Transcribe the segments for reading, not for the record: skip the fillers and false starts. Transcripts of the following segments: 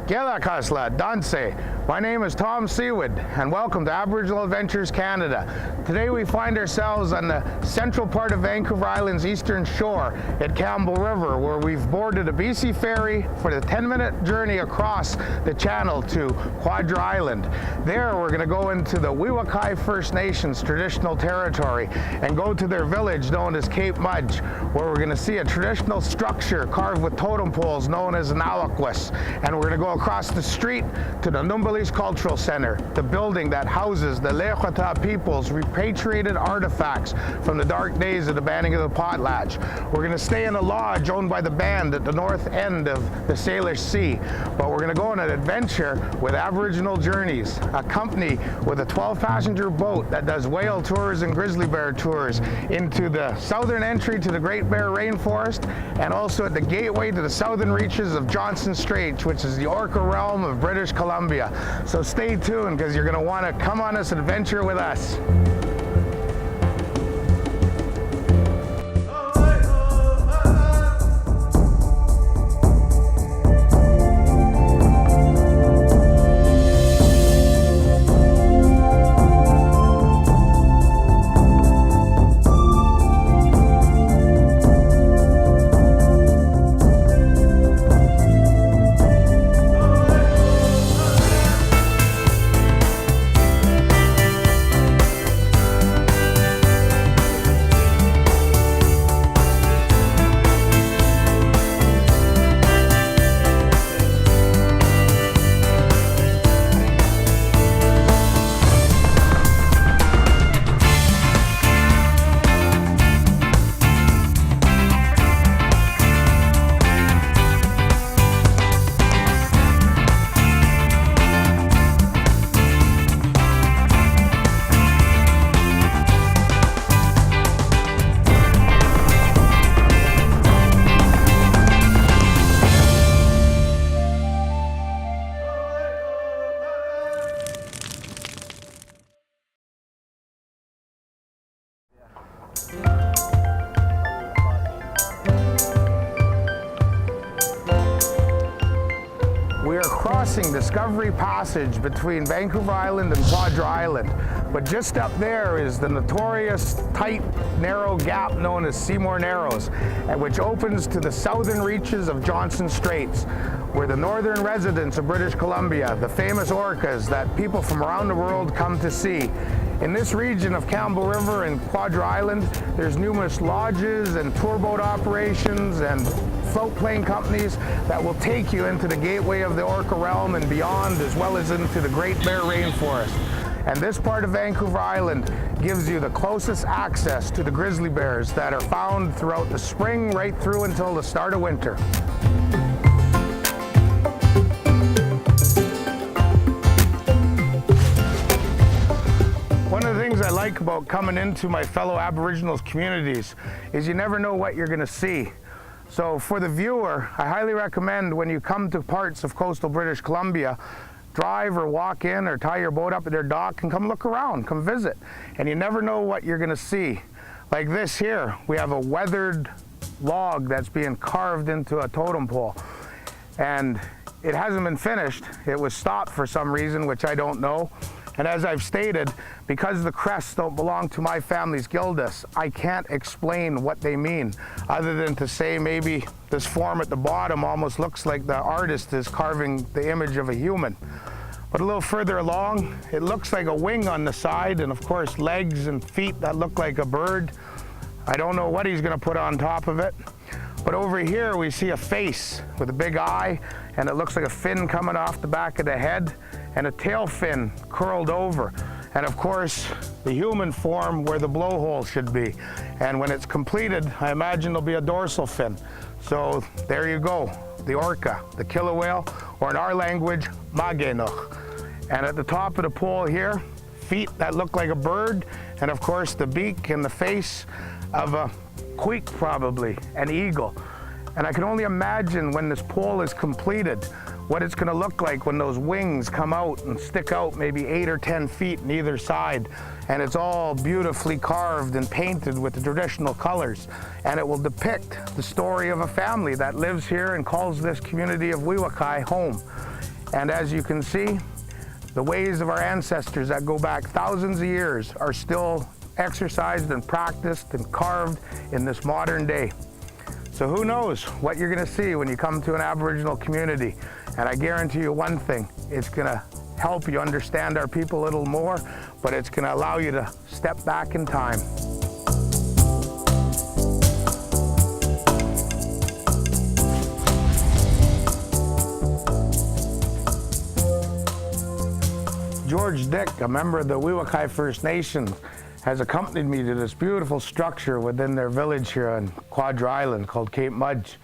Gela Kasla, Danse. My name is Tom Seawood, and welcome to Aboriginal Adventures Canada. Today we find ourselves on the central part of Vancouver Island's eastern shore at Campbell River, where we've boarded a BC ferry for the 10-minute journey across the channel to Quadra Island. There we're going to go into the Weewakai First Nations traditional territory and go to their village known as Cape Mudge, where we're going to see a traditional structure carved with totem poles known as an alakwis. And we're going to go across the street to the Numbalese Cultural Center, the building that houses the Lekwata people's repatriated artifacts from the dark days of the banning of the potlatch. We're going to stay in a lodge owned by the band at the north end of the Salish Sea, but we're going to go on an adventure with Aboriginal Journeys, a company with a 12-passenger boat that does whale tours and grizzly bear tours into the southern entry to the Great Bear Rainforest, and also at the gateway to the southern reaches of Johnson Straits, which is the Orca realm of British Columbia. So stay tuned, because you're going to want to come on this adventure with us. We are crossing Discovery Passage between Vancouver Island and Quadra Island, but just up there is the notorious tight, narrow gap known as Seymour Narrows, which opens to the southern reaches of Johnson Straits, where the northern residents of British Columbia, the famous orcas that people from around the world come to see. In this region of Campbell River and Quadra Island, there's numerous lodges and tour boat operations and float plane companies that will take you into the gateway of the Orca realm and beyond, as well as into the Great Bear Rainforest. And this part of Vancouver Island gives you the closest access to the grizzly bears that are found throughout the spring right through until the start of winter. One of the things I like about coming into my fellow Aboriginals communities is you never know what you're going to see. So for the viewer, I highly recommend when you come to parts of coastal British Columbia, drive or walk in or tie your boat up at their dock and come look around, come visit. And you never know what you're going to see. Like this here, we have a weathered log that's being carved into a totem pole. And it hasn't been finished. It was stopped for some reason, which I don't know. And as I've stated, because the crests don't belong to my family's gildas, I can't explain what they mean, other than to say maybe this form at the bottom almost looks like the artist is carving the image of a human. But a little further along, it looks like a wing on the side, and of course legs and feet that look like a bird. I don't know what he's going to put on top of it. But over here we see a face with a big eye, and it looks like a fin coming off the back of the head, and a tail fin curled over. And of course, the human form where the blowhole should be. And when it's completed, I imagine there'll be a dorsal fin. So there you go, the orca, the killer whale, or in our language, magenoch. And at the top of the pole here, feet that look like a bird, and of course the beak and the face of a queek, probably, an eagle. And I can only imagine when this pole is completed, what it's going to look like when those wings come out and stick out maybe 8 or 10 feet on either side, and it's all beautifully carved and painted with the traditional colors, and it will depict the story of a family that lives here and calls this community of Weewakai home. And as you can see, the ways of our ancestors that go back thousands of years are still exercised and practiced and carved in this modern day. So who knows what you're going to see when you come to an Aboriginal community. And I guarantee you one thing, it's going to help you understand our people a little more, but it's going to allow you to step back in time. George Dick, a member of the Weewakai First Nation, has accompanied me to this beautiful structure within their village here on Quadra Island called Cape Mudge.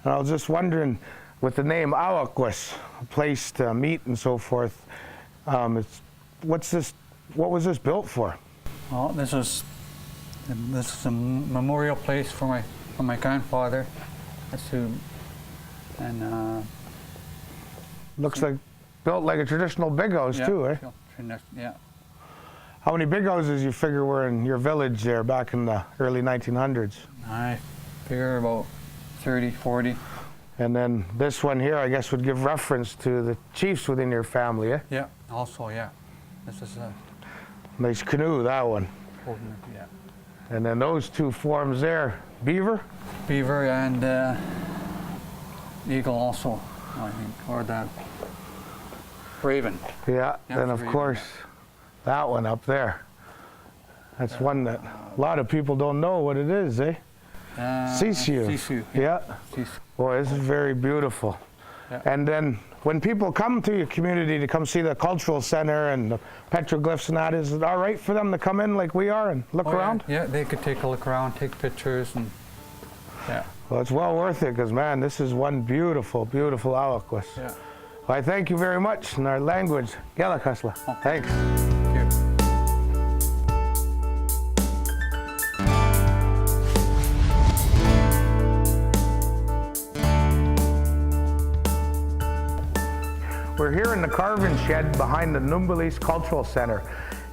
And I was just wondering, with the name Awakwis, a place to meet and so forth, what was this built for? Well, this is a memorial place for my grandfather. That's who, and looks like built like a traditional big house too, eh? Yeah. How many big houses you figure were in your village there back in the early 1900s? I figure about 30, 40. And then this one here, I guess, would give reference to the chiefs within your family, eh? Yeah, also, yeah. This is a nice canoe, that one. Yeah. And then those two forms there, beaver? Beaver and eagle also, I think, or the raven. Yeah, and of raven, course, that one up there. That's one that a lot of people don't know what it is, eh? Sisu. Sisu. Yeah. Sisu. Boy, this is very beautiful. Yeah. And then when people come to your community to come see the cultural center and the petroglyphs and that, is it all right for them to come in like we are and look around? Yeah, they could take a look around, take pictures, and yeah. Well, it's well worth it because, man, this is one beautiful, beautiful Awakwis. Yeah. Well, I thank you very much in our language, Gelakasla. Oh. Thanks. Thank you. We're here in the carving shed behind the Numbalese Cultural Center.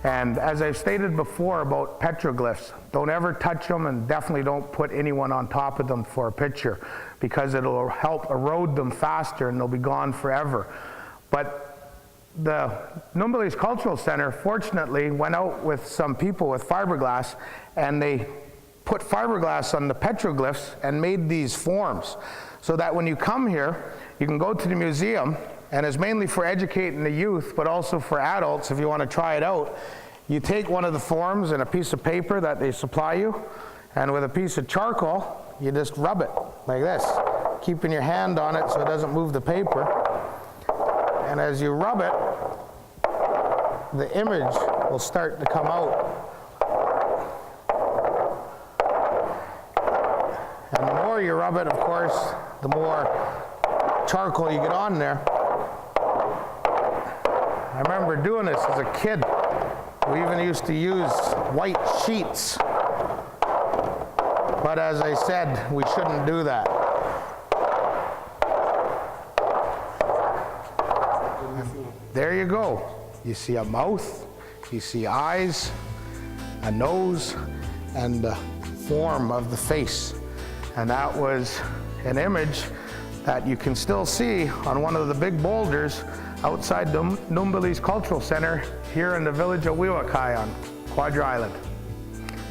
And as I've stated before about petroglyphs, don't ever touch them and definitely don't put anyone on top of them for a picture because it'll help erode them faster and they'll be gone forever. But the Numbalese Cultural Center fortunately went out with some people with fiberglass and they put fiberglass on the petroglyphs and made these forms so that when you come here, you can go to the museum, and it's mainly for educating the youth, but also for adults if you want to try it out. You take one of the forms and a piece of paper that they supply you, and with a piece of charcoal, you just rub it like this, keeping your hand on it so it doesn't move the paper. And as you rub it, the image will start to come out. And the more you rub it, of course, the more charcoal you get on there. I remember doing this as a kid. We even used to use white sheets. But as I said, we shouldn't do that. And there you go. You see a mouth, you see eyes, a nose, and the form of the face. And that was an image that you can still see on one of the big boulders outside the Numbalese Cultural Center here in the village of Weewakai on Quadra Island.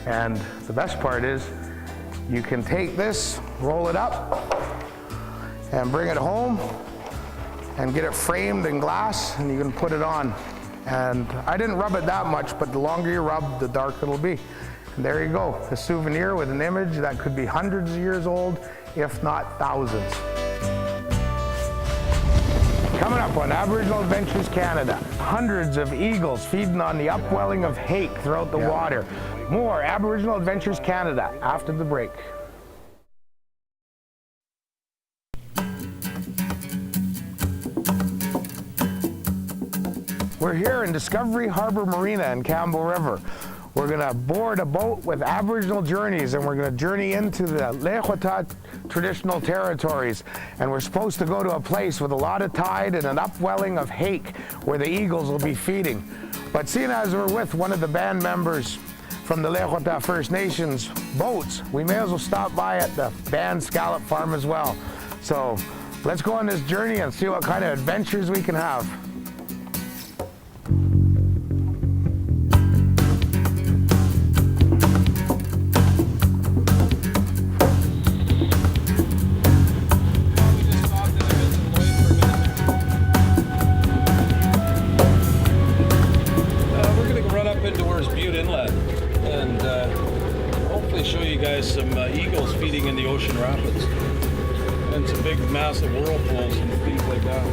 And the best part is you can take this, roll it up, and bring it home and get it framed in glass and you can put it on. And I didn't rub it that much, but the longer you rub, the darker it'll be. And there you go, a souvenir with an image that could be hundreds of years old, if not thousands. Coming up on Aboriginal Adventures Canada, hundreds of eagles feeding on the upwelling of hake throughout the water. More Aboriginal Adventures Canada after the break. We're here in Discovery Harbour Marina in Campbell River. We're going to board a boat with Aboriginal journeys and we're going to journey into the Lehota traditional territories. And we're supposed to go to a place with a lot of tide and an upwelling of hake where the eagles will be feeding. But seeing as we're with one of the band members from the Lehota First Nations boats, we may as well stop by at the band scallop farm as well. So Let's go on this journey and see what kind of adventures we can have. Show you guys some eagles feeding in the ocean rapids and some big massive whirlpools and things like that.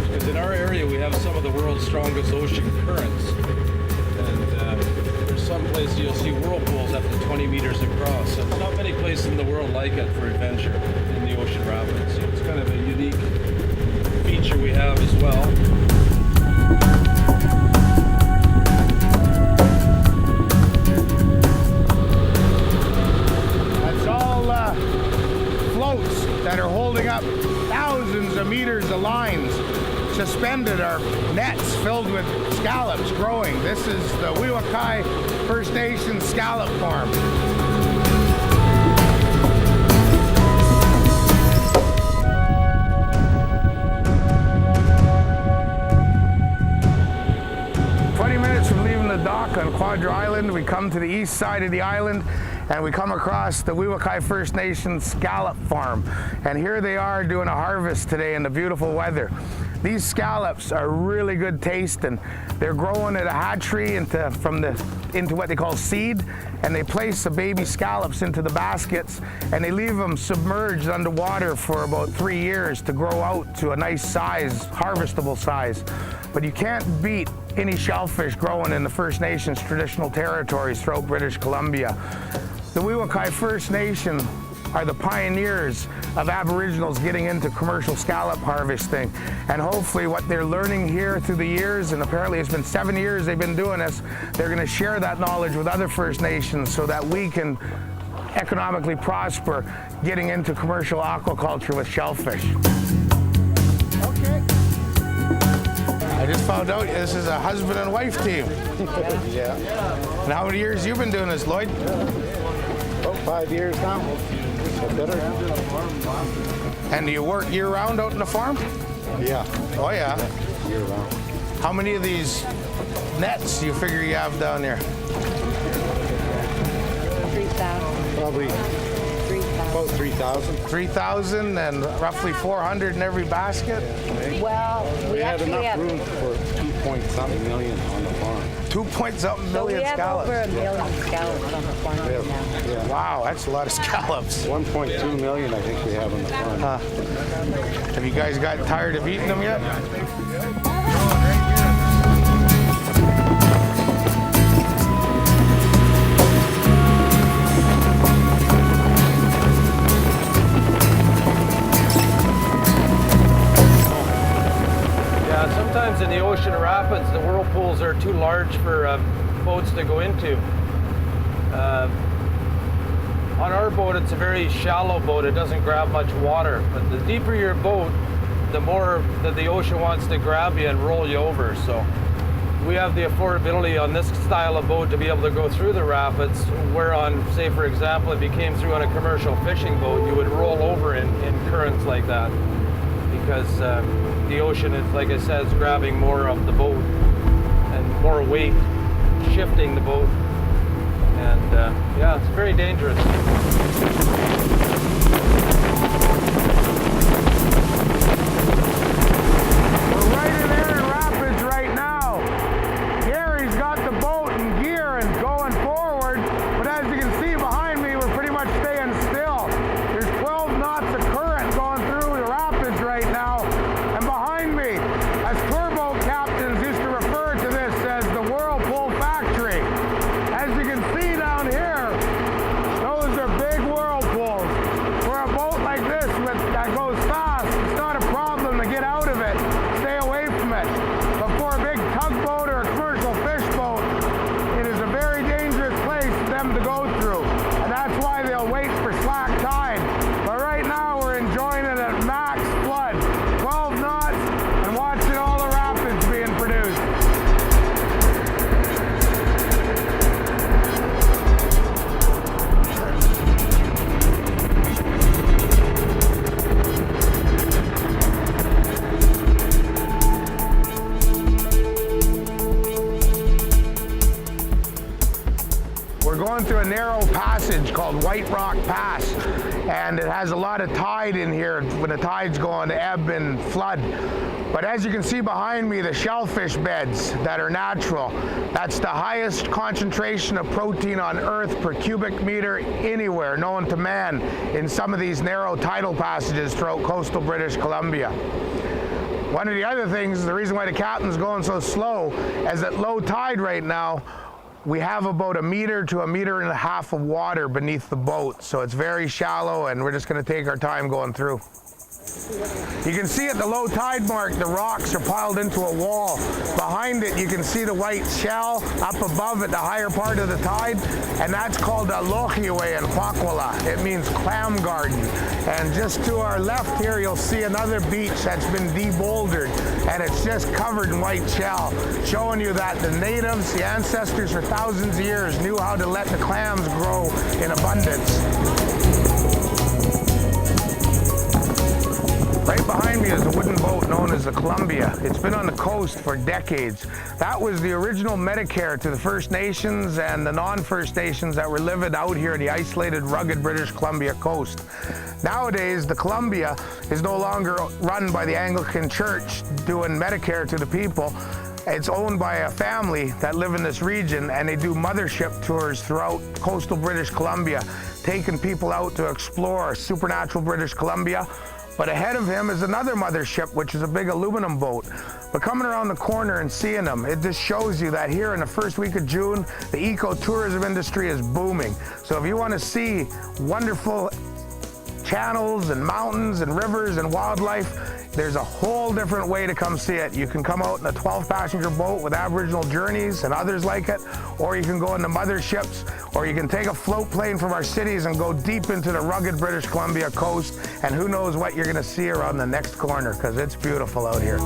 Because in our area we have some of the world's strongest ocean currents, and there's some places you'll see whirlpools up to 20 meters across. So there's not many places in the world like it for adventure in the ocean rapids. So it's kind of a unique feature we have as well. That are holding up thousands of meters of lines. Suspended are nets filled with scallops growing. This is the Weewakai First Nation scallop farm. From leaving the dock on Quadra Island, we come to the east side of the island and we come across the Weewakai First Nation scallop farm. And here they are doing a harvest today in the beautiful weather. These scallops are really good tasting. They're growing at a hatchery into what they call seed, and they place the baby scallops into the baskets and they leave them submerged underwater for about 3 years to grow out to a nice size, harvestable size. But you can't beat any shellfish growing in the First Nations traditional territories throughout British Columbia. The Weewakai First Nation are the pioneers of Aboriginals getting into commercial scallop harvesting, and hopefully what they're learning here through the years, and apparently it's been 7 years they've been doing this, they're going to share that knowledge with other First Nations so that we can economically prosper getting into commercial aquaculture with shellfish. Okay. I just found out this is a husband and wife team. Yeah. And how many years you been doing this, Lloyd? About 5 years now. Better. And do you work year-round out in the farm? Yeah. Oh, yeah. Year-round. How many of these nets do you figure you have down there? 3,000. Probably 3,000. about 3,000. 3,000 and roughly 400 in every basket? Well, We had actually enough have, room for 2-point-something million on the farm. 2-point-something so we million have scallops. over 1 million scallops on the farm We right now. have, yeah. Wow, that's a lot of scallops. 1.2 million I think we have on the farm. Have you guys gotten tired of eating them yet? Sometimes in the ocean rapids, the whirlpools are too large for boats to go into. On our boat, it's a very shallow boat. It doesn't grab much water. But the deeper your boat, the more that the ocean wants to grab you and roll you over. So we have the affordability on this style of boat to be able to go through the rapids, where on, say for example, if you came through on a commercial fishing boat, you would roll over in currents like that. Because the ocean is, like I said, is grabbing more of the boat and more weight, shifting the boat. And yeah, it's very dangerous. We're right in Erin Rapids right now. Gary's got the boat in gear and going forward, but as you can see behind me, we're pretty much staying still. There's 12 knots of current going through the rapids right now. And behind me, as tour boat captains used to refer to this as the Whirlpool Factory. As you can see down here, those are big whirlpools. For a boat like this, narrow passage called White Rock Pass, and it has a lot of tide in here when the tide's going to ebb and flood. But as you can see behind me, the shellfish beds that are natural, that's the highest concentration of protein on Earth per cubic meter anywhere known to man in some of these narrow tidal passages throughout coastal British Columbia. One of the other things, the reason why the captain's going so slow, is at low tide right now, we have about 1 meter to 1.5 meters of water beneath the boat. So it's very shallow, and we're just going to take our time going through. You can see at the low tide mark, the rocks are piled into a wall. Behind it, you can see the white shell up above at the higher part of the tide, and that's called a lochiwe in Quadra. It means clam garden. And just to our left here, you'll see another beach that's been de-bouldered, and it's just covered in white shell, showing you that the natives, the ancestors for thousands of years, knew how to let the clams grow in abundance. Right behind me is a wooden boat known as the Columbia. It's been on the coast for decades. That was the original Medicare to the First Nations and the non-First Nations that were living out here in the isolated, rugged British Columbia coast. Nowadays, the Columbia is no longer run by the Anglican Church doing Medicare to the people. It's owned by a family that live in this region, and they do mothership tours throughout coastal British Columbia, taking people out to explore supernatural British Columbia. But ahead of him is another mothership, which is a big aluminum boat. But coming around the corner and seeing them, it just shows you that here in the first week of June, the ecotourism industry is booming. So if you want to see wonderful channels and mountains and rivers and wildlife, there's a whole different way to come see it. You can come out in a 12-passenger boat with Aboriginal Journeys and others like it, or you can go into motherships, or you can take a float plane from our cities and go deep into the rugged British Columbia coast, and who knows what you're going to see around the next corner, because it's beautiful out here.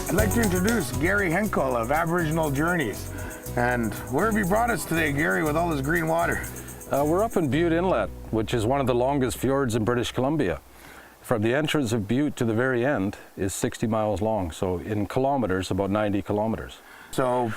I'd like to introduce Gary Hinkle of Aboriginal Journeys. And where have you brought us today, Gary, with all this green water? We're up in Butte Inlet, which is one of the longest fjords in British Columbia. From the entrance of Butte to the very end is 60 miles long, so in kilometers, about 90 kilometers. So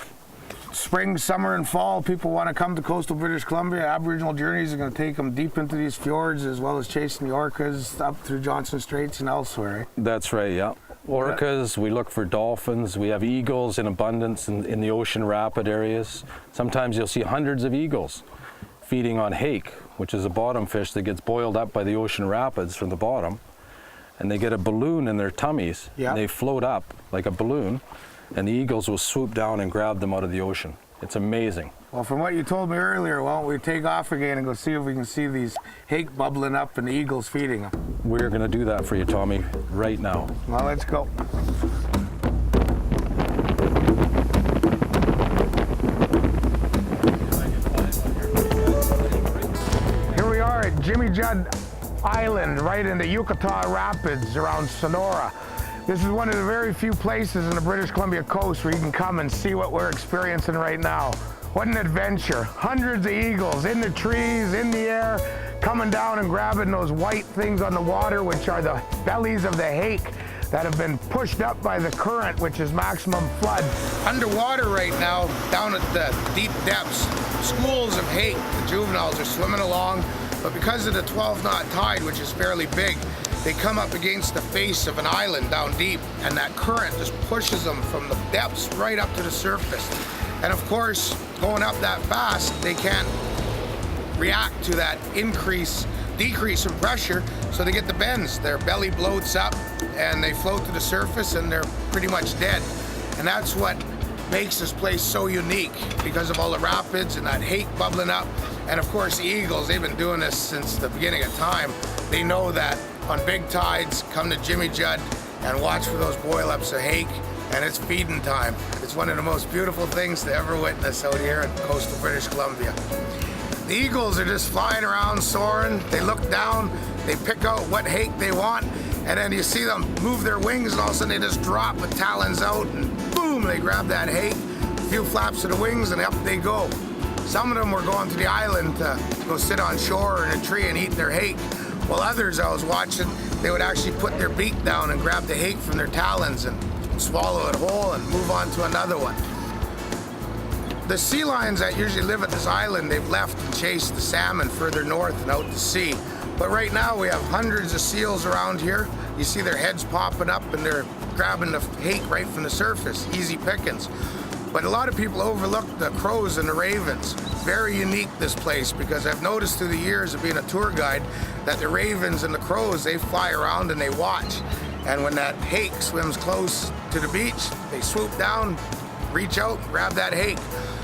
spring, summer, and fall, people want to come to coastal British Columbia. Aboriginal Journeys are going to take them deep into these fjords, as well as chasing the orcas up through Johnson Straits and elsewhere. That's right, yeah. Orcas, we look for dolphins, we have eagles in abundance in the ocean rapid areas. Sometimes you'll see hundreds of eagles feeding on hake, which is a bottom fish that gets boiled up by the ocean rapids from the bottom. And they get a balloon in their tummies, and they float up like a balloon, and the eagles will swoop down and grab them out of the ocean. It's amazing. Well, from what you told me earlier, why don't we take off again and go see if we can see these hake bubbling up and the eagles feeding them. We're going to do that for you, Tommy, right now. Well, let's go. Here we are at Jimmy Judd Island, right in the Yucatan Rapids around Sonora. This is one of the very few places in the British Columbia coast where you can come and see what we're experiencing right now. What an adventure. Hundreds of eagles in the trees, in the air, coming down and grabbing those white things on the water, which are the bellies of the hake that have been pushed up by the current, which is maximum flood. Underwater right now, down at the deep depths, schools of hake, the juveniles are swimming along. But because of the 12-knot tide, which is fairly big, they come up against the face of an island down deep, and that current just pushes them from the depths right up to the surface. And of course, going up that fast, they can't react to that decrease in pressure, so they get the bends. Their belly bloats up, and they float to the surface, and they're pretty much dead. And that's what makes this place so unique, because of all the rapids and that hake bubbling up. And of course, the eagles, they've been doing this since the beginning of time. They know that on big tides, come to Jimmy Judd and watch for those boil-ups of hake, and it's feeding time. It's one of the most beautiful things to ever witness out here in coastal British Columbia. The eagles are just flying around, soaring. They look down, they pick out what hake they want, and then you see them move their wings, and all of a sudden they just drop with talons out, and boom, they grab that hake, a few flaps of the wings, and up they go. Some of them were going to the island to go sit on shore in a tree and eat their hake, while others I was watching, they would actually put their beak down and grab the hake from their talons and swallow it whole and move on to another one. The sea lions that usually live at this island, they've left and chased the salmon further north and out to sea. But right now we have hundreds of seals around here. You see their heads popping up and they're grabbing the hake right from the surface, easy pickings. But a lot of people overlook the crows and the ravens. Very unique, this place, because I've noticed through the years of being a tour guide that the ravens and the crows, they fly around and they watch. And when that hake swims close to the beach, they swoop down, reach out, grab that hake.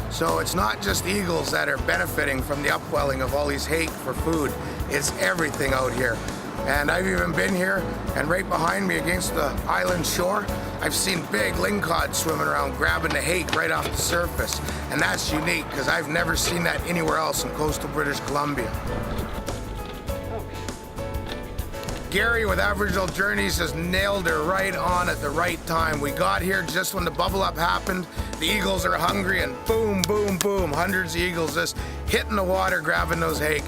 So it's not just eagles that are benefiting from the upwelling of all these hake for food. It's everything out here. And I've even been here, and right behind me against the island shore, I've seen big lingcod swimming around grabbing the hake right off the surface. And that's unique, because I've never seen that anywhere else in coastal British Columbia. Gary with Aboriginal Journeys has nailed her right on at the right time. We got here just when the bubble up happened. The eagles are hungry, and boom, boom, boom, hundreds of eagles just hitting the water, grabbing those hake.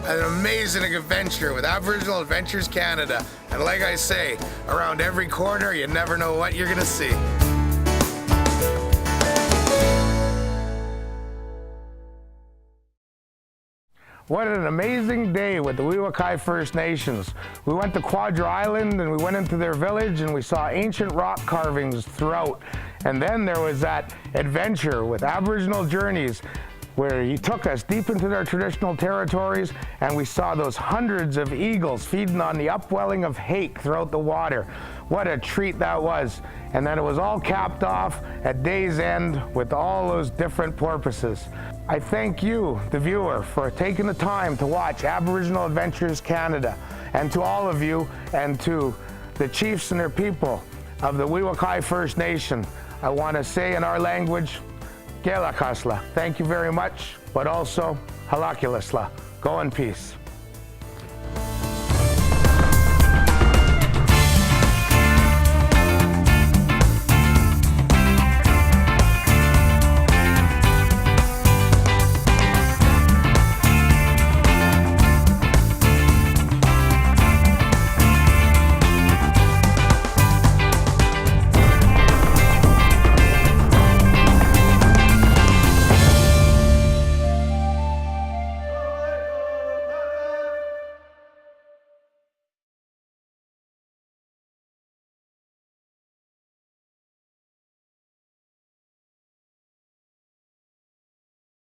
An amazing adventure with Aboriginal Adventures Canada. And like I say, around every corner, you never know what you're gonna see. What an amazing day with the Weewakai First Nations. We went to Quadra Island and we went into their village and we saw ancient rock carvings throughout. And then there was that adventure with Aboriginal Journeys, where he took us deep into their traditional territories, and we saw those hundreds of eagles feeding on the upwelling of hake throughout the water. What a treat that was. And then it was all capped off at day's end with all those different porpoises. I thank you, the viewer, for taking the time to watch Aboriginal Adventures Canada, and to all of you, and to the chiefs and their people of the Weewakai First Nation, I want to say in our language, Gelakasla, thank you very much, but also Halakilasla. Go in peace.